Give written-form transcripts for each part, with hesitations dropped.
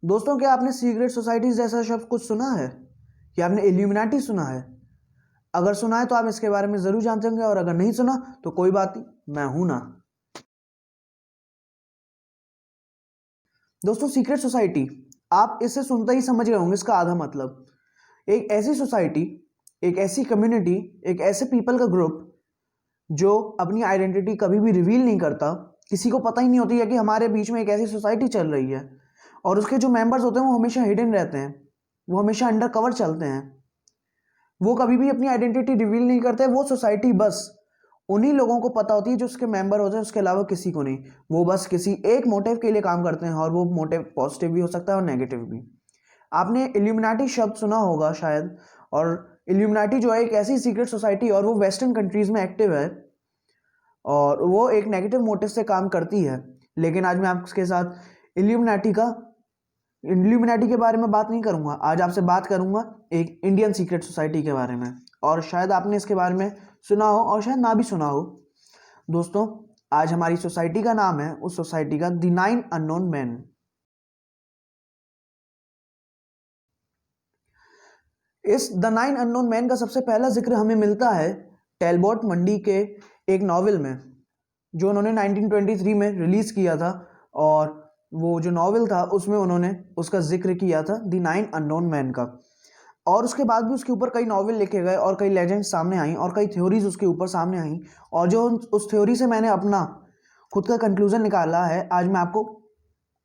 दोस्तों, क्या आपने सीक्रेट सोसाइटीज जैसा शब्द कुछ सुना है? क्या आपने इल्यूमिनाटी सुना है? अगर सुना है तो आप इसके बारे में जरूर जानते होंगे, और अगर नहीं सुना तो कोई बात नहीं, मैं हूं ना। दोस्तों, सीक्रेट सोसाइटी, आप इससे सुनते ही समझ गए होंगे इसका आधा मतलब। एक ऐसी सोसाइटी, एक ऐसी कम्युनिटी, एक ऐसे पीपल का ग्रुप जो अपनी आइडेंटिटी कभी भी रिवील नहीं करता। किसी को पता ही नहीं होती है कि हमारे बीच में एक ऐसी सोसाइटी चल रही है, और उसके जो मेंबर्स होते हैं वो हमेशा हिडन रहते हैं, वो हमेशा अंडर कवर चलते हैं, वो कभी भी अपनी आइडेंटिटी रिवील नहीं करते। वो सोसाइटी बस उन्हीं लोगों को पता होती है जो उसके मेंबर होते हैं, उसके अलावा किसी को नहीं। वो बस किसी एक मोटिव के लिए काम करते हैं, और वो मोटिव पॉजिटिव भी हो सकता है और नेगेटिव भी। आपने इल्यूमिनाटी शब्द सुना होगा शायद। और इल्यूमिनाटी जो है एक ऐसी सीक्रेट सोसाइटी, और वो वेस्टर्न कंट्रीज में एक्टिव है, और वो एक नेगेटिव मोटिव से काम करती है। लेकिन आज मैं आपके साथ इल्यूमिनाटी के बारे में बात नहीं करूंगा। आज आपसे बात करूंगा एक इंडियन सीक्रेट सोसाइटी के बारे में, और शायद आपने इसके बारे में सुना हो और शायद ना भी सुना हो। दोस्तों, आज हमारी सोसाइटी का नाम है उस सोसाइटी का द 9 अननोन मैन। इस द 9 अननोन मैन का सबसे पहला जिक्र हमें मिलता है टेलबॉट मंडी के एक नॉवेल में, जो उन्होंने 1923 में रिलीज किया था। और वो जो नॉवेल था उसमें उन्होंने उसका जिक्र किया था द 9 अननोन मैन का। और उसके बाद भी उसके ऊपर कई नॉवेल लिखे गए, और कई लेजेंड्स सामने आई, और कई थ्योरीज उसके ऊपर सामने आई। और जो उस थ्योरी से मैंने अपना खुद का कंक्लूजन निकाला है, आज मैं आपको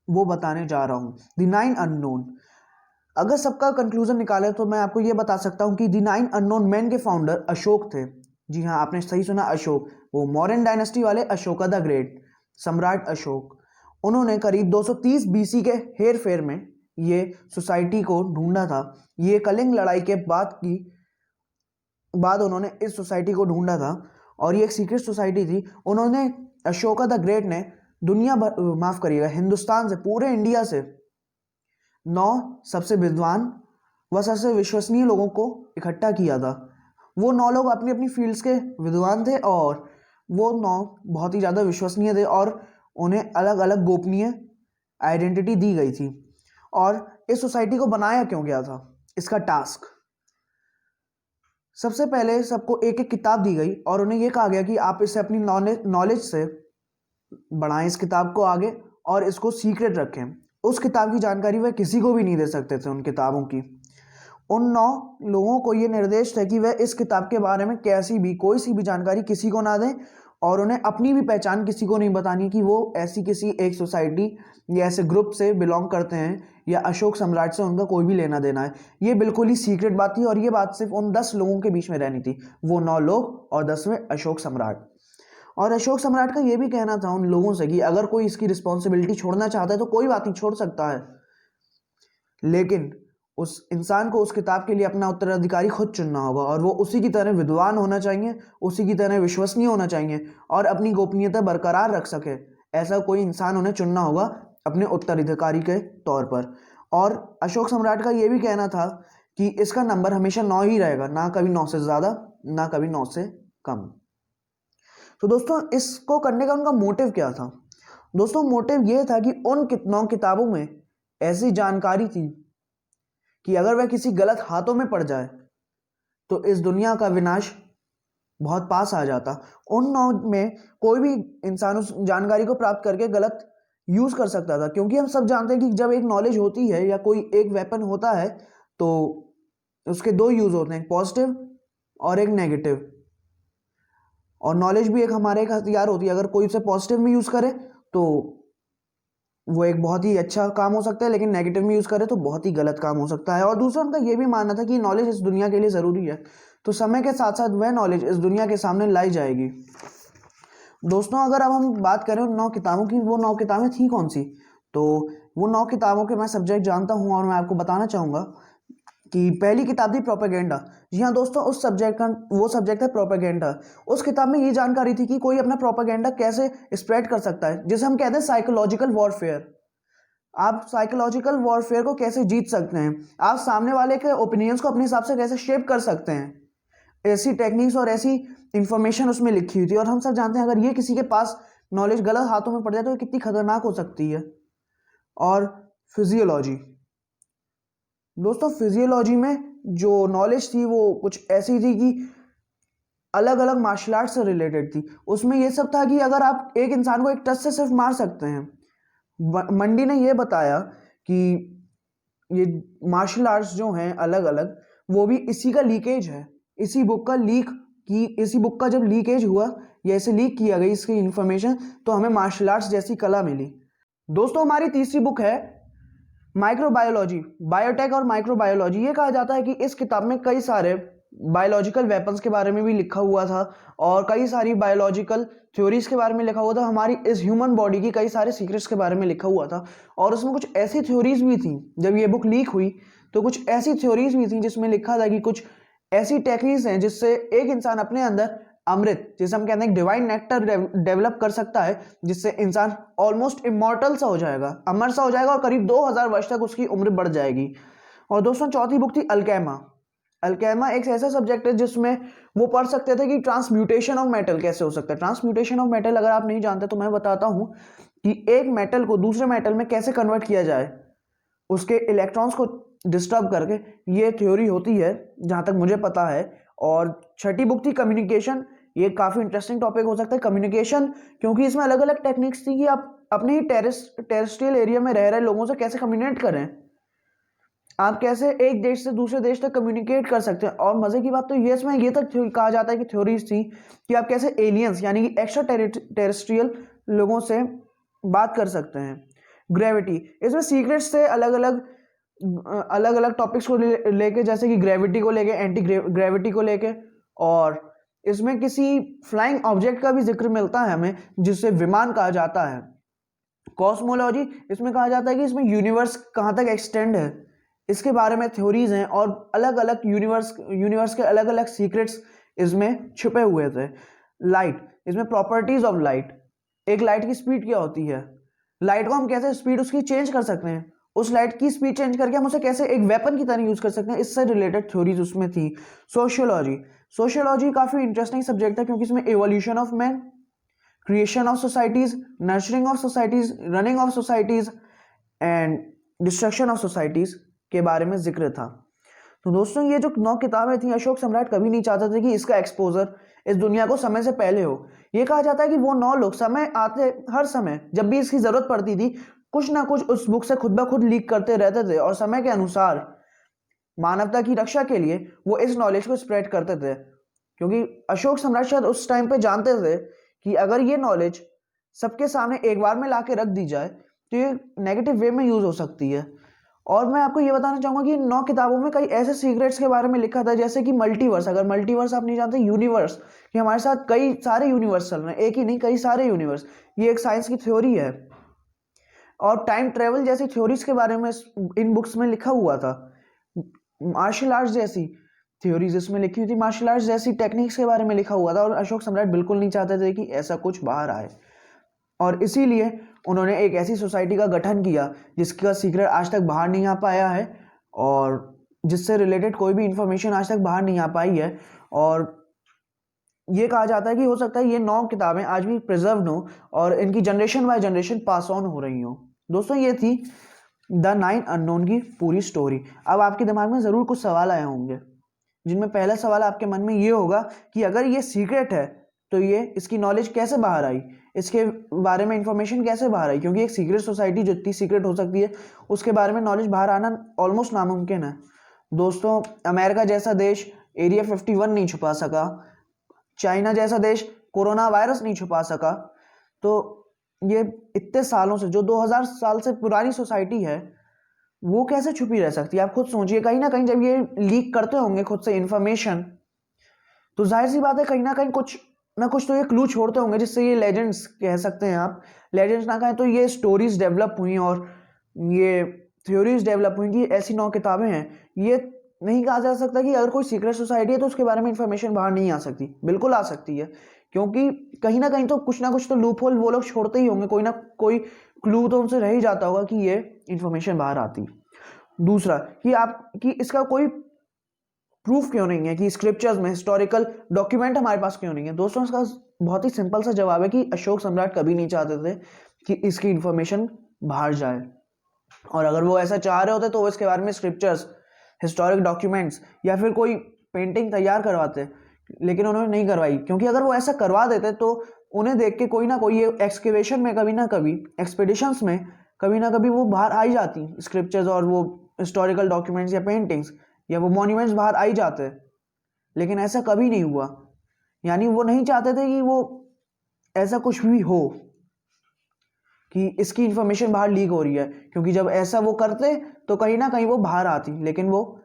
वो बताने जा रहा हूँ, द 9 अननोन। अगर सबका कंक्लूजन निकाले तो मैं आपको ये बता सकता हूँ कि द 9 अननोन मैन के फाउंडर अशोक थे। जी हाँ, आपने सही सुना, अशोक। वो मौर्यन डायनेस्टी वाले अशोका द ग्रेट, सम्राट अशोक। उन्होंने करीब 230 बीसी के हेर फेर में ये सोसाइटी को ढूंढा था। ये कलिंग लड़ाई के बाद उन्होंने इस सोसाइटी को ढूंढा था, और ये एक सीक्रेट सोसाइटी थी। उन्होंने, अशोका द ग्रेट ने दुनिया भर, माफ करिएगा, हिंदुस्तान से, पूरे इंडिया से 9 सबसे विद्वान व सबसे विश्वसनीय लोगों को इकट्ठा किया था। वो 9 लोग अपनी अपनी फील्ड्स के विद्वान थे, और वो 9 बहुत ही ज़्यादा विश्वसनीय थे, और उन्हें अलग अलग गोपनीय आइडेंटिटी दी गई थी। और इस सोसाइटी को बनाया क्यों गया था, इसका टास्क, सबसे पहले सबको एक एक किताब दी गई, और उन्हें यह कहा गया कि आप इसे अपनी नॉलेज से बढ़ाएं, इस किताब को आगे, और इसको सीक्रेट रखें। उस किताब की जानकारी वह किसी को भी नहीं दे सकते थे, उन किताबों की। उन 9 लोगों को यह निर्देश था कि वह इस किताब के बारे में कैसी भी, कोई सी भी जानकारी किसी को ना दें, और उन्हें अपनी भी पहचान किसी को नहीं बतानी कि वो ऐसी किसी एक सोसाइटी या ऐसे ग्रुप से बिलोंग करते हैं, या अशोक सम्राट से उनका कोई भी लेना देना है। ये बिल्कुल ही सीक्रेट बात थी, और ये बात सिर्फ उन 10 लोगों के बीच में रहनी थी, वो 9 लोग और 10वें अशोक सम्राट। और अशोक सम्राट का ये भी कहना था उन लोगों से कि अगर कोई इसकी रिस्पॉन्सिबिलिटी छोड़ना चाहता है तो कोई बात नहीं, छोड़ सकता है, लेकिन उस इंसान को उस किताब के लिए अपना उत्तराधिकारी खुद चुनना होगा, और वो उसी की तरह विद्वान होना चाहिए, उसी की तरह विश्वसनीय होना चाहिए, और अपनी गोपनीयता बरकरार रख सके। ऐसा कोई इंसान उन्हें चुनना होगा अपने उत्तराधिकारी के तौर पर। और अशोक सम्राट का ये भी कहना था कि इसका नंबर हमेशा 9 ही रहेगा, ना कभी 9 से ज़्यादा, ना कभी 9 से कम। तो दोस्तों, इसको करने का उनका मोटिव क्या था? दोस्तों, मोटिव यह था कि उन 9 किताबों में ऐसी जानकारी थी कि अगर वह किसी गलत हाथों में पड़ जाए तो इस दुनिया का विनाश बहुत पास आ जाता। उन 9 में कोई भी इंसान उस जानकारी को प्राप्त करके गलत यूज कर सकता था, क्योंकि हम सब जानते हैं कि जब एक नॉलेज होती है या कोई एक वेपन होता है तो उसके 2 यूज होते हैं, एक पॉजिटिव और एक नेगेटिव। और नॉलेज भी एक हमारे एक हथियार होती है। अगर कोई उसे पॉजिटिव में यूज करे तो वो एक बहुत ही अच्छा काम हो सकता है, लेकिन नेगेटिव में यूज करे तो बहुत ही गलत काम हो सकता है। और दूसरा, उनका ये भी मानना था कि नॉलेज इस दुनिया के लिए जरूरी है, तो समय के साथ साथ वह नॉलेज इस दुनिया के सामने लाई जाएगी। दोस्तों, अगर अब हम बात करें उन 9 किताबों की, वो 9 किताबें थी कौन सी, तो वो 9 किताबों के मैं सब्जेक्ट जानता हूँ, और मैं आपको बताना चाहूंगा कि पहली किताब थी प्रोपेगेंडा। जी हाँ दोस्तों, उस सब्जेक्ट का वो सब्जेक्ट है प्रोपेगेंडा। उस किताब में ये जानकारी थी कि कोई अपना प्रोपेगेंडा कैसे स्प्रेड कर सकता है, जिसे हम कहते हैं साइकोलॉजिकल वॉरफेयर। आप साइकोलॉजिकल वॉरफेयर को कैसे जीत सकते हैं, आप सामने वाले के ओपिनियंस को अपने हिसाब से कैसे शेप कर सकते हैं, ऐसी टेक्निक्स और ऐसी इंफॉर्मेशन उसमें लिखी हुई थी। और हम सब जानते हैं अगर ये किसी के पास नॉलेज गलत हाथों में पड़ जाए तो ये कितनी खतरनाक हो सकती है। और फिजियोलॉजी। दोस्तों फिजियोलॉजी में जो नॉलेज थी वो कुछ ऐसी थी कि अलग अलग मार्शल आर्ट से रिलेटेड थी। उसमें ये सब था कि अगर आप एक इंसान को एक टच से सिर्फ मार सकते हैं। मंडी ने ये बताया कि ये मार्शल आर्ट्स जो हैं अलग अलग, वो भी इसी का लीकेज है। इसी बुक का जब लीकेज हुआ या इसे लीक किया गई इसकी इंफॉर्मेशन, तो हमें मार्शल आर्ट्स जैसी कला मिली। दोस्तों हमारी तीसरी बुक है माइक्रोबायोलॉजी, बायोटेक और माइक्रोबायोलॉजी। ये कहा जाता है कि इस किताब में कई सारे बायोलॉजिकल वेपन्स के बारे में भी लिखा हुआ था और कई सारी बायोलॉजिकल थ्योरीज के बारे में लिखा हुआ था। हमारी इस ह्यूमन बॉडी की कई सारे सीक्रेट्स के बारे में लिखा हुआ था और उसमें कुछ ऐसी थ्योरीज भी थी। जब ये बुक लीक हुई तो कुछ ऐसी थ्योरीज भी थी जिसमें लिखा था कि कुछ ऐसी टेक्निक्स हैं जिससे एक इंसान अपने अंदर अमृत, जिसे हम कहते हैं डिवाइन नेक्टर, डेवलप कर सकता है, जिससे इंसान ऑलमोस्ट इमॉर्टल सा हो जाएगा, अमर सा हो जाएगा और करीब 2000 वर्ष तक उसकी उम्र बढ़ जाएगी। और दोस्तों चौथी बुक थी अल्केमा। अल्केमा एक ऐसा सब्जेक्ट है जिसमें वो पढ़ सकते थे कि ट्रांसम्यूटेशन ऑफ मेटल कैसे हो सकता है। ट्रांसम्यूटेशन ऑफ मेटल अगर आप नहीं जानते तो मैं बताता हूं कि एक मेटल को दूसरे मेटल में कैसे कन्वर्ट किया जाए उसके इलेक्ट्रॉन्स को डिस्टर्ब करके। ये थ्योरी होती है जहां तक मुझे पता है। और छठी बुक थी कम्युनिकेशन। ये काफी इंटरेस्टिंग टॉपिक हो सकता है कम्युनिकेशन, क्योंकि इसमें अलग अलग टेक्निक्स थी कि आप अपने ही टेरेस्ट्रियल एरिया में रह रहे लोगों से कैसे कम्युनिकेट करें, आप कैसे एक देश से दूसरे देश तक कम्युनिकेट कर सकते हैं। और मजे की बात तो ये इसमें ये तक कहा जाता है कि थ्योरीज थी कि आप कैसे एलियंस यानी कि एक्स्ट्रा टेरेस्ट्रियल लोगों से बात कर सकते हैं। ग्रेविटी, इसमें सीक्रेट्स थे अलग अलग टॉपिक्स को लेके, जैसे कि ग्रेविटी को लेके, एंटी ग्रेविटी को लेके। और इसमें किसी फ्लाइंग ऑब्जेक्ट का भी जिक्र मिलता है हमें जिससे विमान कहा जाता है। कॉस्मोलॉजी, इसमें कहा जाता है कि इसमें यूनिवर्स कहाँ तक एक्सटेंड है, इसके बारे में थ्योरीज हैं और अलग अलग यूनिवर्स के अलग अलग सीक्रेट्स इसमें छुपे हुए थे। लाइट, इसमें प्रॉपर्टीज ऑफ लाइट, एक लाइट की स्पीड क्या होती है, लाइट को हम कैसे स्पीड उसकी चेंज कर सकते हैं, उस लाइट की स्पीड चेंज करके हम उसे कैसे एक वेपन की तरह यूज कर सकते हैं, इससे रिलेटेड थ्योरीज उसमें थी। सोशियोलॉजी काफी इंटरेस्टिंग सब्जेक्ट है क्योंकि इसमें evolution of man, creation of societies, nurturing of societies, running of societies and destruction of societies के बारे में जिक्र था। तो दोस्तों ये जो 9 किताबें थी, अशोक सम्राट कभी नहीं चाहते थे कि इसका एक्सपोजर इस दुनिया को समय से पहले हो। ये कहा जाता है कि वो 9 लोग समय आते, हर समय जब भी इसकी जरूरत पड़ती थी, कुछ ना कुछ उस बुक से खुद ब खुद लीक करते रहते थे और समय के अनुसार मानवता की रक्षा के लिए वो इस नॉलेज को स्प्रेड करते थे। क्योंकि अशोक सम्राट शायद उस टाइम पे जानते थे कि अगर ये नॉलेज सबके सामने एक बार में ला के रख दी जाए तो ये नेगेटिव वे में यूज हो सकती है। और मैं आपको ये बताना चाहूंगा कि 9 किताबों में कई ऐसे सीक्रेट्स के बारे में लिखा था, जैसे कि मल्टीवर्स। अगर मल्टीवर्स आप नहीं जानते, यूनिवर्स, कि हमारे साथ कई सारे यूनिवर्स चल रहे हैं, एक ही नहीं कई सारे यूनिवर्स, ये एक साइंस की थ्योरी है। और टाइम ट्रेवल जैसी थ्योरीज के बारे में इन बुक्स में लिखा हुआ था। मार्शल आर्ट्स जैसी थ्योरीज इसमें लिखी हुई थी, मार्शल आर्ट्स जैसी टेक्निक्स के बारे में लिखा हुआ था। और अशोक सम्राट बिल्कुल नहीं चाहते थे कि ऐसा कुछ बाहर आए और इसीलिए उन्होंने एक ऐसी सोसाइटी का गठन किया जिसका सीक्रेट आज तक बाहर नहीं आ पाया है और जिससे रिलेटेड कोई भी इंफॉर्मेशन आज तक बाहर नहीं आ पाई है। और ये कहा जाता है कि हो सकता है ये 9 किताबें आज भी प्रिजर्व हो और इनकी generation by generation pass on हो रही हो। दोस्तों ये थी द 9 अननोन की पूरी स्टोरी। अब आपके दिमाग में जरूर कुछ सवाल आए होंगे, जिनमें पहला सवाल आपके मन में ये होगा कि अगर ये सीक्रेट है तो ये इसकी नॉलेज कैसे बाहर आई, इसके बारे में इंफॉर्मेशन कैसे बाहर आई, क्योंकि एक सीक्रेट सोसाइटी जो इतनी सीक्रेट हो सकती है उसके बारे में नॉलेज बाहर आना ऑलमोस्ट नामुमकिन है। दोस्तों अमेरिका जैसा देश एरिया 51 नहीं छुपा सका, चाइना जैसा देश कोरोना वायरस नहीं छुपा सका, तो ये इतने सालों से, जो 2000 साल से पुरानी सोसाइटी है, वो कैसे छुपी रह सकती है। आप खुद सोचिए, कहीं ना कहीं जब ये लीक करते होंगे खुद से इंफॉर्मेशन, तो जाहिर सी बात है कहीं ना कहीं कुछ ना कुछ तो ये क्लू छोड़ते होंगे जिससे ये लेजेंड्स कह सकते हैं आप, लेजेंड्स ना कहें तो ये स्टोरीज डेवलप हुई और ये थ्योरीज डेवलप हुई कि ऐसी 9 किताबें हैं। ये नहीं कहा जा सकता कि अगर कोई सीक्रेट सोसाइटी है तो उसके बारे में इंफॉर्मेशन बाहर नहीं आ सकती, बिल्कुल आ सकती है, क्योंकि कहीं ना कहीं तो कुछ ना कुछ तो लूप होल वो लोग छोड़ते ही होंगे, कोई ना कोई क्लू तो उनसे रह ही जाता होगा कि ये इंफॉर्मेशन बाहर आती। दूसरा कि इसका कोई प्रूफ क्यों नहीं है, कि स्क्रिप्चर्स में हिस्टोरिकल डॉक्यूमेंट हमारे पास क्यों नहीं है। दोस्तों इसका बहुत ही सिंपल सा जवाब है कि अशोक सम्राट कभी नहीं चाहते थे कि इसकी इंफॉर्मेशन बाहर जाए। और अगर वो ऐसा चाह रहे होते तो वो इसके बारे में स्क्रिप्चर्स, हिस्टोरिक डॉक्यूमेंट्स या फिर कोई पेंटिंग तैयार करवाते, लेकिन उन्होंने नहीं करवाई। क्योंकि अगर वो ऐसा करवा देते तो उन्हें देख के कोई ना कोई, ये एक्सकेवेशन में कभी ना कभी, एक्सपेडिशंस में कभी ना कभी वो बाहर आई जाती स्क्रिप्चर्स और वो हिस्टोरिकल डॉक्यूमेंट्स या पेंटिंग्स या वो मॉन्यूमेंट्स बाहर आई जाते। लेकिन ऐसा कभी नहीं हुआ। यानी वो नहीं चाहते थे कि वो ऐसा कुछ भी हो कि इसकी इंफॉर्मेशन बाहर लीक हो रही है, क्योंकि जब ऐसा वो करते तो कहीं ना कहीं वो बाहर आती। लेकिन वो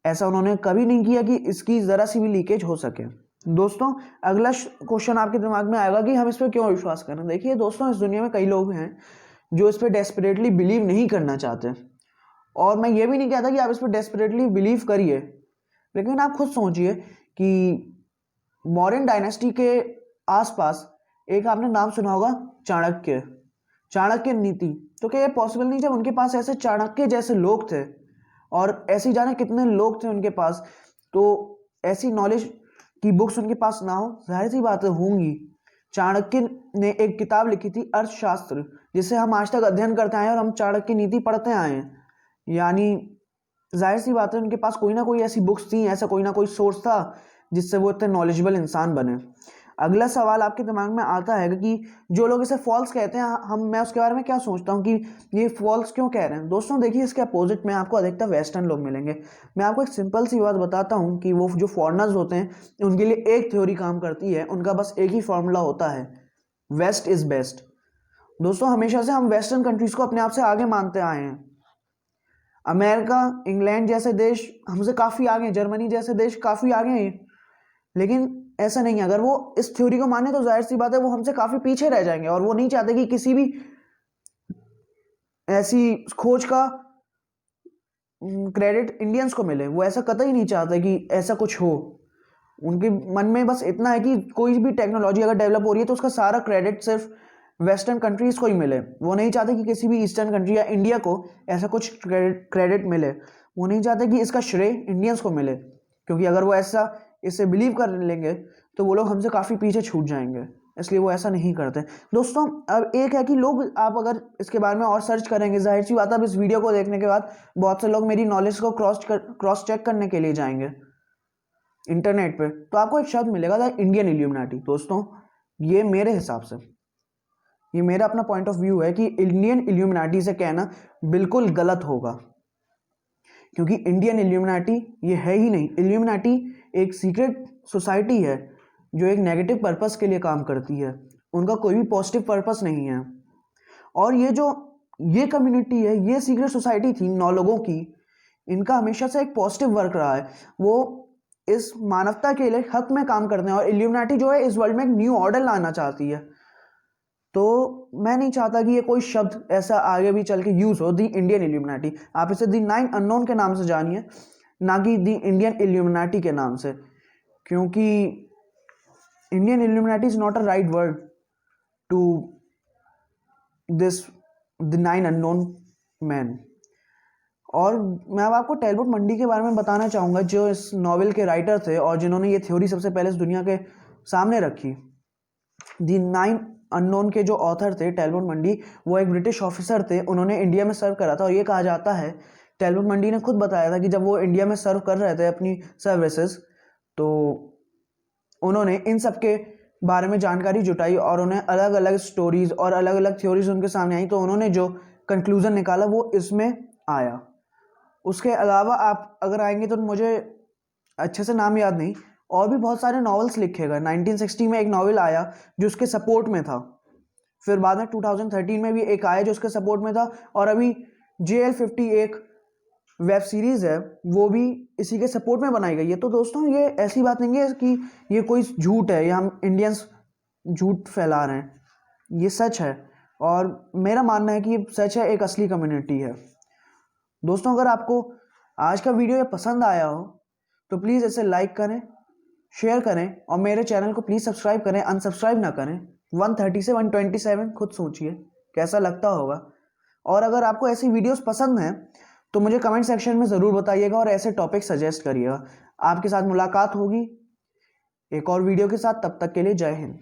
ऐसा उन्होंने कभी नहीं किया कि इसकी ज़रा सी भी लीकेज हो सके। दोस्तों, अगला क्वेश्चन आपके दिमाग में आएगा कि हम इस पर क्यों विश्वास करें। देखिए दोस्तों, इस दुनिया में कई लोग हैं जो इस पर डेस्परेटली बिलीव नहीं करना चाहते, और मैं ये भी नहीं कहता कि आप इस पर डेस्परेटली बिलीव करिए, लेकिन आप खुद सोचिए कि मौर्यन डायनेस्टी के आसपास एक आपने नाम सुना होगा, चाणक्य नीति। तो क्या ये पॉसिबल नहीं, जब उनके पास ऐसे चाणक्य जैसे लोग थे और ऐसी जाने कितने लोग थे उनके पास, तो ऐसी नॉलेज की बुक्स उनके पास ना हो, जाहिर सी बातें होंगी। चाणक्य ने एक किताब लिखी थी, अर्थशास्त्र, जिसे हम आज तक अध्ययन करते आए और हम चाणक्य नीति पढ़ते आए हैं। यानी जाहिर सी बात है उनके पास कोई ना कोई ऐसी बुक्स थी, ऐसा कोई ना कोई सोर्स था जिससे वो इतने नॉलेजेबल इंसान बने। अगला सवाल आपके दिमाग में आता है कि जो लोग इसे फॉल्स कहते हैं, मैं उसके बारे में क्या सोचता हूँ कि ये फॉल्स क्यों कह रहे हैं। दोस्तों देखिए, इसके अपोजिट में आपको अधिकतर वेस्टर्न लोग मिलेंगे। मैं आपको एक सिंपल सी बात बताता हूँ कि वो जो फॉरेनर्स होते हैं उनके लिए एक थ्योरी काम करती है, उनका बस एक ही फॉर्मूला होता है, वेस्ट इज बेस्ट। दोस्तों, हमेशा से हम वेस्टर्न कंट्रीज को अपने आप से आगे मानते आए हैं। अमेरिका, इंग्लैंड जैसे देश हमसे काफ़ी आगे हैं, जर्मनी जैसे देश काफ़ी आगे हैं, लेकिन ऐसा नहीं है। अगर वो इस थ्योरी को माने तो जाहिर सी बात है वो हमसे काफ़ी पीछे रह जाएंगे, और वो नहीं चाहते कि किसी भी ऐसी खोज का क्रेडिट इंडियंस को मिले। वो ऐसा कतई नहीं चाहते कि ऐसा कुछ हो। उनके मन में बस इतना है कि कोई भी टेक्नोलॉजी अगर डेवलप हो रही है तो उसका सारा क्रेडिट सिर्फ वेस्टर्न कंट्रीज को ही मिले। वो नहीं चाहते कि किसी भी ईस्टर्न कंट्री या इंडिया को ऐसा कुछ क्रेडिट मिले। वो नहीं चाहते कि इसका श्रेय इंडियंस को मिले, क्योंकि अगर वो ऐसा इसे बिलीव कर लेंगे तो वो लोग हमसे काफ़ी पीछे छूट जाएंगे, इसलिए वो ऐसा नहीं करते। दोस्तों, अब एक है कि लोग, आप अगर इसके बारे में और सर्च करेंगे, जाहिर सी बात है अब इस वीडियो को देखने के बाद बहुत से लोग मेरी नॉलेज को क्रॉस चेक करने के लिए जाएंगे इंटरनेट पे, तो आपको एक शब्द मिलेगा, द इंडियन इल्यूमिनाटी। दोस्तों, ये मेरे हिसाब से, ये मेरा अपना पॉइंट ऑफ व्यू है कि इंडियन इल्यूमिनाटी से कहना बिल्कुल गलत होगा, क्योंकि इंडियन इल्यूमिनाटी ये है ही नहीं। इल्यूमिनाटी एक सीक्रेट सोसाइटी है जो एक नेगेटिव पर्पस के लिए काम करती है, उनका कोई भी पॉजिटिव पर्पस नहीं है। और ये कम्युनिटी है, ये सीक्रेट सोसाइटी थी 9 लोगों की, इनका हमेशा से एक पॉजिटिव वर्क रहा है। वो इस मानवता के लिए हक में काम करते हैं, और इल्यूमिनाटी जो है इस वर्ल्ड में एक न्यू ऑर्डर लाना चाहती है। तो मैं नहीं चाहता कि ये कोई शब्द ऐसा आगे भी चल के यूज हो, दी इंडियन इल्यूमिनाटी। आप इसे दी 9 अननोन के नाम से जानिए, ना कि दी इंडियन इल्यूमिनाटी के नाम से, क्योंकि Indian Illuminati is not a right word to this the 9 unknown man. और मैं अब आपको टैलबॉट मंडी के बारे में बताना चाहूँगा, जो इस नॉवेल के राइटर थे और जिन्होंने ये थ्योरी सबसे पहले इस दुनिया के सामने रखी। दी 9 अननोन के जो ऑथर थे, टैलबॉट मंडी, वो एक ब्रिटिश ऑफिसर थे। उन्होंने इंडिया में सर्व करा था, और ये कहा जाता है, टैलबॉट मंडी ने खुद बताया था कि जब वो इंडिया में सर्व कर रहे थे अपनी सर्विसेज, तो उन्होंने इन सब के बारे में जानकारी जुटाई और उन्हें अलग अलग स्टोरीज और अलग अलग थ्योरीज उनके सामने आई, तो उन्होंने जो कंक्लूजन निकाला वो इसमें आया। उसके अलावा आप अगर आएंगे तो मुझे अच्छे से नाम याद नहीं, और भी बहुत सारे नॉवेल्स लिखे गए। 1960 में एक नॉवेल आया जो उसके सपोर्ट में था, फिर बाद में 2013 में भी एक आया जो उसके सपोर्ट में था, और अभी JL50 एक वेब सीरीज है, वो भी इसी के सपोर्ट में बनाई गई है। तो दोस्तों, ये ऐसी बात नहीं है कि ये कोई झूठ है या हम इंडियंस झूठ फैला रहे हैं, ये सच है, और मेरा मानना है कि ये सच है, एक असली कम्युनिटी है। दोस्तों, अगर आपको आज का वीडियो ये पसंद आया हो तो प्लीज़ इसे लाइक करें, शेयर करें, और मेरे चैनल को प्लीज़ सब्सक्राइब करें, अनसब्सक्राइब ना करें। 130 से 127 खुद सोचिए कैसा लगता होगा। और अगर आपको ऐसी वीडियोस पसंद हैं तो मुझे कमेंट सेक्शन में ज़रूर बताइएगा और ऐसे टॉपिक सजेस्ट करिएगा। आपके साथ मुलाकात होगी एक और वीडियो के साथ, तब तक के लिए जय हिंद।